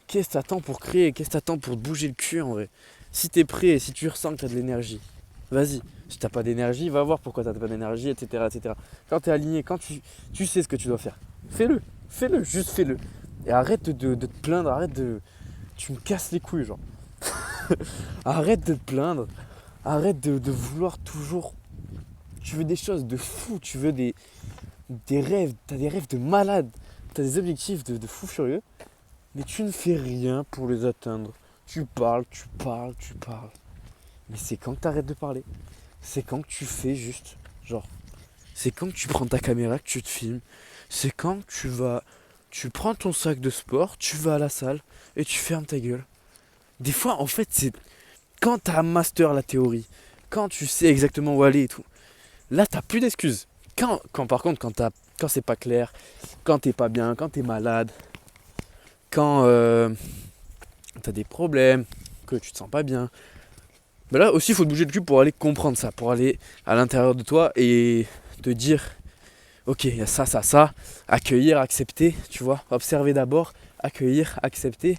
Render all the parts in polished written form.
Qu'est-ce que t'attends pour créer? Qu'est-ce que t'attends pour te bouger le cul en vrai? Si t'es prêt et si tu ressens que t'as de l'énergie, vas-y. Si t'as pas d'énergie, va voir pourquoi t'as pas d'énergie, etc., etc. Quand t'es aligné, quand tu sais ce que tu dois faire, fais-le. Fais-le, juste fais-le. Et arrête de te plaindre, arrête de. Tu me casses les couilles, genre. Arrête de te plaindre, arrête de vouloir toujours. Tu veux des choses de fou, tu veux des rêves, t'as des rêves de malade, t'as des objectifs de fou furieux, mais tu ne fais rien pour les atteindre. Tu parles, tu parles, tu parles. Mais c'est quand que t'arrêtes de parler. C'est quand que tu fais juste. Genre, c'est quand que tu prends ta caméra, que tu te filmes. C'est quand que tu vas. Tu prends ton sac de sport, tu vas à la salle et tu fermes ta gueule. Des fois, en fait, c'est quand t'as master la théorie, quand tu sais exactement où aller et tout, là, t'as plus d'excuses. Par contre, quand c'est pas clair, quand t'es pas bien, quand t'es malade, quand t'as des problèmes, que tu te sens pas bien, ben là aussi, il faut te bouger le cul pour aller comprendre ça, pour aller à l'intérieur de toi et te dire, ok, il y a ça, ça, ça, accueillir, accepter, tu vois, observer d'abord, accueillir, accepter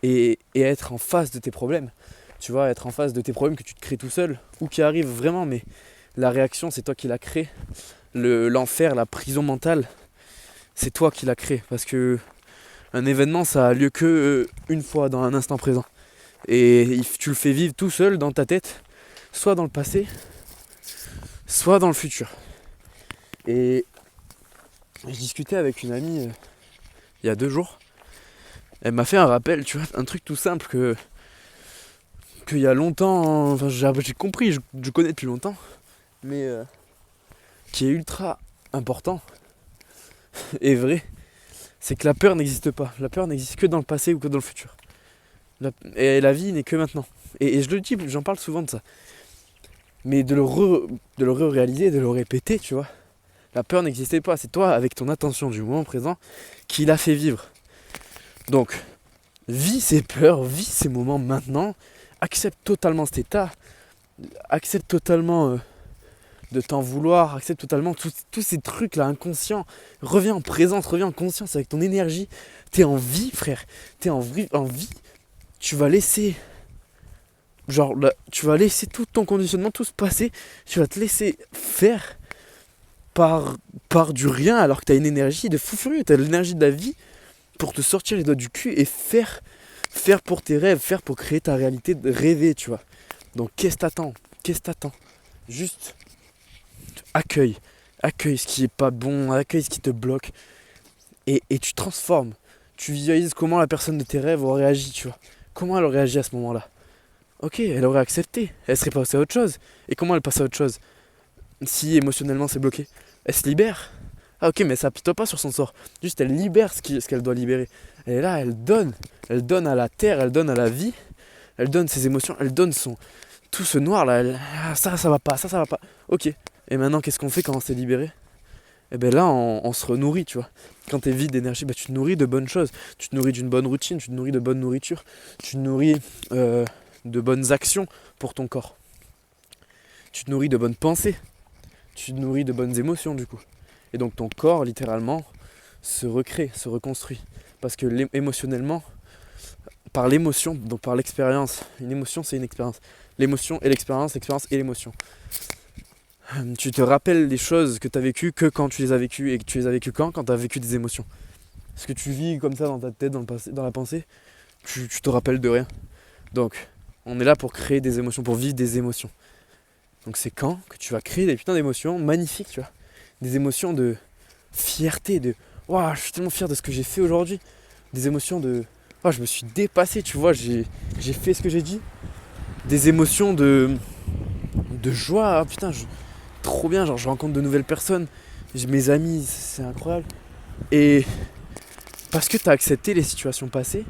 et être en face de tes problèmes. Tu vois, être en face de tes problèmes que tu te crées tout seul ou qui arrivent vraiment, mais la réaction, c'est toi qui l'as créé. L'enfer, la prison mentale, c'est toi qui l'as créé. Parce que un événement, ça a lieu que une fois dans un instant présent. Et tu le fais vivre tout seul dans ta tête, soit dans le passé, soit dans le futur. Et je discutais avec une amie il y a 2 jours. Elle m'a fait un rappel, tu vois, un truc tout simple qu'il y a longtemps, enfin j'ai compris, je connais depuis longtemps, mais qui est ultra important et vrai, c'est que la peur n'existe pas. La peur n'existe que dans le passé ou que dans le futur. Et la vie n'est que maintenant. Et je le dis, j'en parle souvent de ça. Mais de le réaliser, de le répéter, tu vois. La peur n'existait pas. C'est toi, avec ton attention du moment présent, qui l'a fait vivre. Donc, vis ces peurs, vis ces moments maintenant. Accepte totalement cet état. Accepte totalement de t'en vouloir. Accepte totalement tous ces trucs là inconscients. Reviens en présence, reviens en conscience avec ton énergie. T'es en vie, frère. T'es en vie. Tu vas laisser. Genre, là, tu vas laisser tout ton conditionnement, tout se passer. Tu vas te laisser faire par, par du rien alors que t'as une énergie de fou furieux. T'as l'énergie de la vie pour te sortir les doigts du cul et faire pour tes rêves, faire pour créer ta réalité, de rêver, tu vois. Donc, qu'est-ce que t'attends? Qu'est-ce que t'attends? Juste accueille. Accueille ce qui est pas bon, accueille ce qui te bloque. Et tu transformes. Tu visualises comment la personne de tes rêves aurait réagi, tu vois. Comment elle aurait réagi à ce moment-là. Ok, elle aurait accepté. Elle serait passée à autre chose. Et comment elle passe à autre chose? Si émotionnellement c'est bloqué, elle se libère. Ah ok, mais elle s'apitoie pas sur son sort. Juste elle libère ce qu'elle doit libérer. Elle est là, elle donne. Elle donne à la terre, elle donne à la vie. Elle donne ses émotions, elle donne tout ce noir là. Ça va pas, ça va pas. Ok. Et maintenant qu'est-ce qu'on fait quand on s'est libéré? Et ben là on se renourrit, tu vois. Quand t'es vide d'énergie, tu te nourris de bonnes choses. Tu te nourris d'une bonne routine, tu te nourris de bonne nourriture. Tu te nourris de bonnes actions pour ton corps. Tu te nourris de bonnes pensées. Tu te nourris de bonnes émotions du coup. Et donc ton corps littéralement se recrée, se reconstruit. Parce que émotionnellement, par l'émotion, donc par l'expérience, une émotion c'est une expérience. L'émotion et l'expérience et l'émotion. Tu te rappelles les choses que tu as vécues que quand tu les as vécues et que tu les as vécues quand tu as vécu des émotions. Ce que tu vis comme ça dans ta tête, dans la pensée, tu te rappelles de rien. Donc on est là pour créer des émotions, pour vivre des émotions. Donc c'est quand que tu vas créer des putains d'émotions magnifiques, tu vois. Des émotions de fierté, de waouh, je suis tellement fier de ce que j'ai fait aujourd'hui. Des émotions de waouh, je me suis dépassé, tu vois, j'ai fait ce que j'ai dit. Des émotions de joie, ah, putain, trop bien, genre je rencontre de nouvelles personnes, mes amis, c'est incroyable. Et parce que tu as accepté les situations passées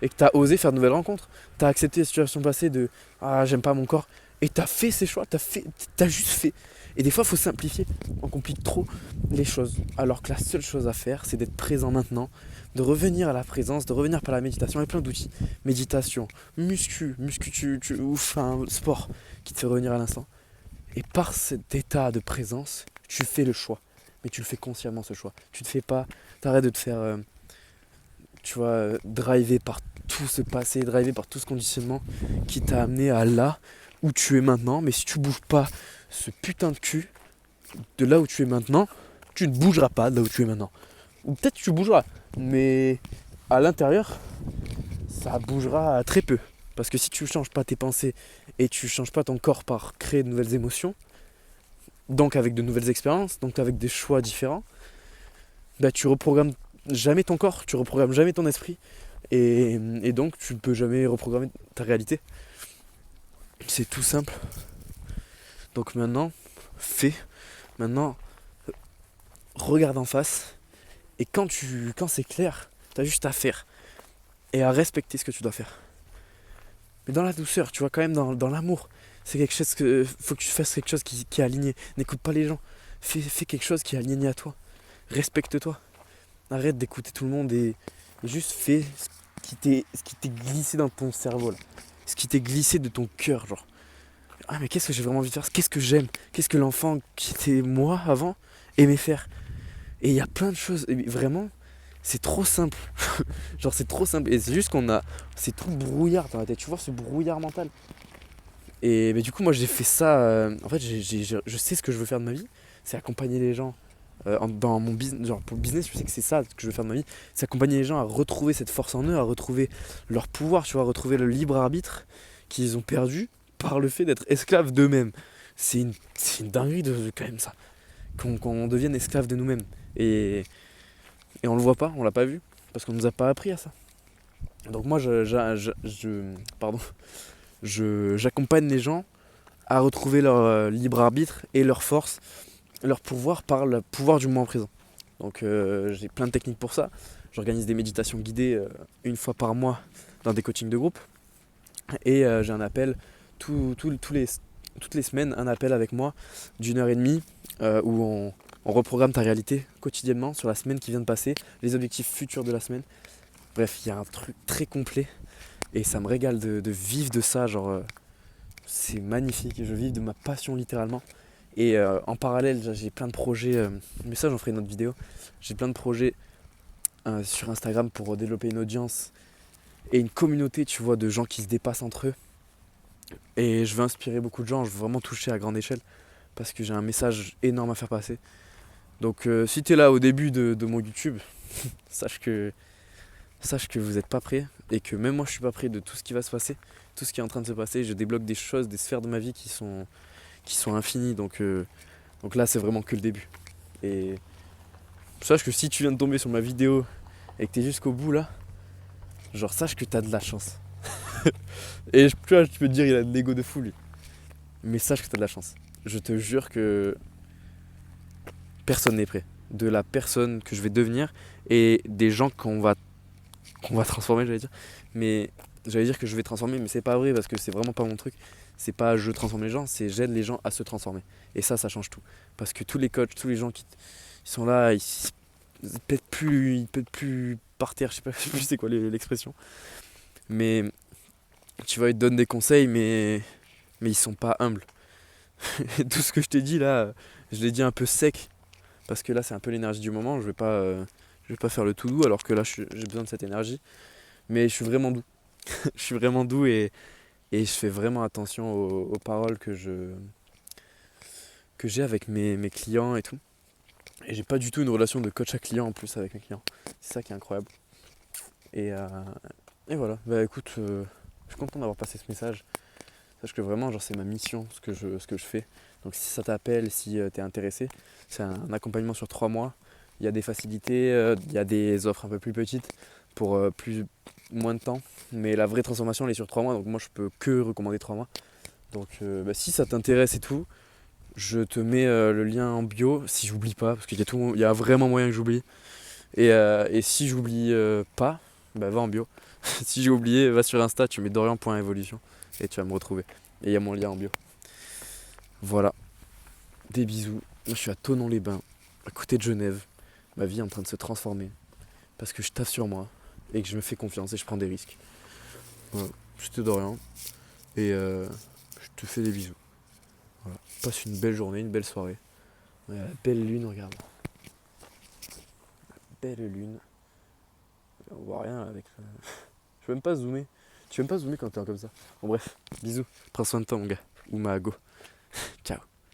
et que tu as osé faire de nouvelles rencontres, tu as accepté les situations passées de ah, j'aime pas mon corps. Et t'as fait ces choix, t'as juste fait. Et des fois, il faut simplifier. On complique trop les choses. Alors que la seule chose à faire, c'est d'être présent maintenant, de revenir à la présence, de revenir par la méditation. Il y a plein d'outils. Méditation, enfin, sport qui te fait revenir à l'instant. Et par cet état de présence, tu fais le choix. Mais tu le fais consciemment ce choix. Tu te fais pas, t'arrêtes de te faire, tu vois, driver par tout ce passé, drivé par tout ce conditionnement qui t'a amené à là où tu es maintenant. Mais si tu bouges pas ce putain de cul de là où tu es maintenant, tu ne bougeras pas de là où tu es maintenant. Ou peut-être tu bougeras, mais à l'intérieur, ça bougera très peu. Parce que si tu ne changes pas tes pensées et tu ne changes pas ton corps par créer de nouvelles émotions, donc avec de nouvelles expériences, donc avec des choix différents, bah tu reprogrammes jamais ton corps, tu reprogrammes jamais ton esprit et donc tu ne peux jamais reprogrammer ta réalité. C'est tout simple. Donc maintenant, fais. Maintenant, regarde en face et quand c'est clair, t'as juste à faire et à respecter ce que tu dois faire. Mais dans la douceur, tu vois, quand même dans l'amour. C'est quelque chose que. Faut que tu fasses quelque chose qui est aligné. N'écoute pas les gens. Fais quelque chose qui est aligné à toi. Respecte-toi. Arrête d'écouter tout le monde et juste fais ce qui t'est glissé dans ton cerveau là. Ce qui t'est glissé de ton cœur, genre. Ah mais qu'est-ce que j'ai vraiment envie de faire? Qu'est-ce que j'aime? Qu'est-ce que l'enfant qui était moi avant aimait faire? Et il y a plein de choses. Et vraiment, c'est trop simple. Genre c'est trop simple. Et c'est juste qu'on a. C'est tout brouillard dans la tête. Tu vois ce brouillard mental. Et mais du coup moi j'ai fait ça. En fait je sais ce que je veux faire de ma vie. C'est accompagner les gens dans mon business. Genre pour le business je sais que c'est ça que je veux faire de ma vie. C'est accompagner les gens à retrouver cette force en eux, à retrouver leur pouvoir, tu vois, à retrouver le libre arbitre qu'ils ont perdu par le fait d'être esclaves d'eux-mêmes. C'est une dinguerie de quand même ça. Qu'on devienne esclaves de nous-mêmes. Et on le voit pas, on l'a pas vu. Parce qu'on nous a pas appris à ça. Donc moi pardon, j'accompagne les gens à retrouver leur libre arbitre et leur force, leur pouvoir par le pouvoir du moment présent. Donc j'ai plein de techniques pour ça. J'organise des méditations guidées une fois par mois dans des coachings de groupe. Et j'ai un appel toutes les semaines, un appel avec moi d'1 heure et demie où on reprogramme ta réalité quotidiennement sur la semaine qui vient de passer, les objectifs futurs de la semaine. Bref, il y a un truc très complet et ça me régale de vivre de ça. Genre, c'est magnifique. Je vis de ma passion littéralement. Et en parallèle, j'ai plein de projets. Mais ça, j'en ferai une autre vidéo. J'ai plein de projets sur Instagram pour développer une audience et une communauté, tu vois, de gens qui se dépassent entre eux. Et je veux inspirer beaucoup de gens. Je veux vraiment toucher à grande échelle parce que j'ai un message énorme à faire passer. Donc, si tu es là au début de mon YouTube, sache que vous n'êtes pas prêt et que même moi je suis pas prêt de tout ce qui va se passer, tout ce qui est en train de se passer. Je débloque des choses, des sphères de ma vie qui sont infinies. Donc là c'est vraiment que le début. Et sache que si tu viens de tomber sur ma vidéo et que t'es jusqu'au bout là, genre sache que t'as de la chance. Et tu vois, tu peux te dire il a de l'ego de fou lui. Mais sache que t'as de la chance. Je te jure que personne n'est prêt. De la personne que je vais devenir et des gens qu'on va transformer, j'allais dire. Mais j'allais dire que je vais transformer, mais c'est pas vrai parce que c'est vraiment pas mon truc. C'est pas je transforme les gens, c'est j'aide les gens à se transformer. Et ça change tout. Parce que tous les coachs, tous les gens qui sont là, ils pètent plus par terre, je sais pas plus c'est quoi l'expression. Mais tu vois, ils te donnent des conseils, mais ils sont pas humbles. Et tout ce que je t'ai dit là, je l'ai dit un peu sec. Parce que là, c'est un peu l'énergie du moment. Je vais pas faire le tout doux alors que là, j'ai besoin de cette énergie. Mais je suis vraiment doux. Je suis vraiment doux et je fais vraiment attention aux paroles que j'ai avec mes clients et tout. Et j'ai pas du tout une relation de coach à client en plus avec mes clients. C'est ça qui est incroyable. Et, euh, et voilà. Bah écoute, je suis content d'avoir passé ce message. Sache que vraiment, genre, c'est ma mission, ce que je fais. Donc si ça t'appelle, si t'es intéressé, c'est un accompagnement sur 3 mois. Il y a des facilités, il y a des offres un peu plus petites pour moins de temps. Mais la vraie transformation, elle est sur 3 mois. Donc moi, je peux que recommander 3 mois. Donc bah, si ça t'intéresse et tout, je te mets le lien en bio, si j'oublie pas, parce il y a vraiment moyen que j'oublie. Et si j'oublie pas, bah va en bio. Si j'ai oublié, va sur Insta, tu mets dorian.evolution et tu vas me retrouver. Et il y a mon lien en bio. Voilà, des bisous. Moi je suis à Thonon-les-Bains, à côté de Genève. Ma vie est en train de se transformer parce que je taffe sur moi et que je me fais confiance et je prends des risques. Voilà, c'était Dorian et je te fais des bisous. Voilà. Passe une belle journée, une belle soirée. Ouais, la belle lune, regarde. Belle lune. On voit rien avec. Je veux même pas zoomer. Tu veux même pas zoomer quand t'es comme ça. Bon bref, bisous. Prends soin de toi mon gars. Ou ma go.